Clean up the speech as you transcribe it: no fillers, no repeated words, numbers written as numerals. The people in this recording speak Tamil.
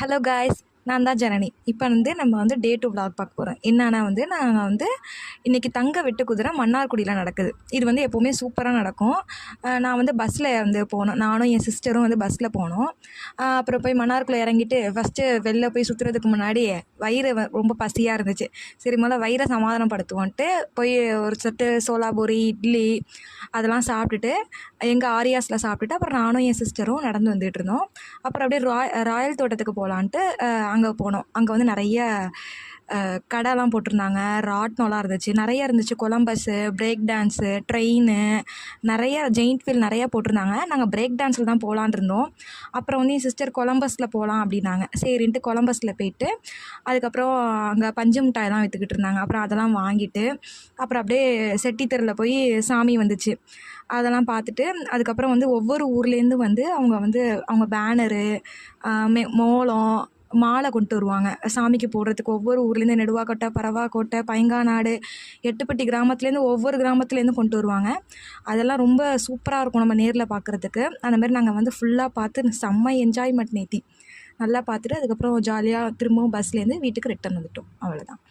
ஹலோ காய்ஸ், நான் தான் ஜனனி. இப்போ நம்ம டே 2 vlog பார்க்க போகிறோம். என்னன்னா நாங்கள் இன்றைக்கி தங்க வெட்டு குதிரை மன்னார்குடியில் நடக்குது. இது எப்போவுமே சூப்பராக நடக்கும். நான் பஸ்ஸில் போனோம். நானும் என் சிஸ்டரும் பஸ்ஸில் போனோம். அப்புறம் போய் மன்னார்குடியில் இறங்கிட்டு ஃபஸ்ட்டு வெளில போய் சுற்றுறதுக்கு முன்னாடி வயிறு ரொம்ப பசியாக இருந்துச்சு. சரி முதல்ல வயிறை சமாதானப்படுத்துவோன்ட்டு போய் ஒரு சட்டு சோலாபூரி, இட்லி அதெல்லாம் சாப்பிட்டுட்டு எங்கள் ஆரியாஸில் சாப்பிட்டுட்டு அப்புறம் நானும் என் சிஸ்டரும் நடந்து வந்துட்டு இருந்தோம். அப்புறம் அப்படியே ராயல் தோட்டத்துக்கு போகலான்ட்டு அங்கே போனோம். அங்கே நிறைய கடைலாம் போட்டிருந்தாங்க. ராட்னம்லாம் இருந்துச்சு, நிறைய இருந்துச்சு. கொலம்பஸ்ஸு, பிரேக் டான்ஸு, ட்ரெயினு, நிறைய ஜெயிண்ட் வீல் நிறையா போட்டிருந்தாங்க. நாங்கள் பிரேக் டான்ஸில் தான் போகலான் இருந்தோம். அப்புறம் என் சிஸ்டர் கொலம்பஸில் போகலாம் அப்படின்னாங்க. சரின்ட்டு கொலம்பஸில் போயிட்டு அதுக்கப்புறம் அங்கே பஞ்சு மிட்டாயெல்லாம் விற்றுக்கிட்டு இருந்தாங்க. அப்புறம் அதெல்லாம் வாங்கிட்டு அப்புறம் அப்படியே செட்டித்தெருவில் போய் சாமி வந்துச்சு, அதெல்லாம் பார்த்துட்டு அதுக்கப்புறம் ஒவ்வொரு ஊர்லேருந்து அவங்க பேனரு, மோளம், மாலை கொண்டு வருவாங்க சாமிக்கு போடுறதுக்கு. ஒவ்வொரு ஊர்லேருந்து நெடுவாக்கோட்டை, பரவாக்கோட்டை, பைங்காநாடு, எட்டுப்பட்டி கிராமத்துலேருந்து ஒவ்வொரு கிராமத்துலேருந்து கொண்டு வருவாங்க. அதெல்லாம் ரொம்ப சூப்பராக இருக்கும் நம்ம நேரில் பார்க்குறதுக்கு. அந்தமாதிரி நாங்கள் ஃபுல்லாக பார்த்து செம்ம என்ஜாய்மெண்ட் நேத்தி நல்லா பார்த்துட்டு அதுக்கப்புறம் ஜாலியாக திரும்பவும் பஸ்லேருந்து வீட்டுக்கு ரிட்டர்ன் வந்துட்டோம். அவ்வளோதான்.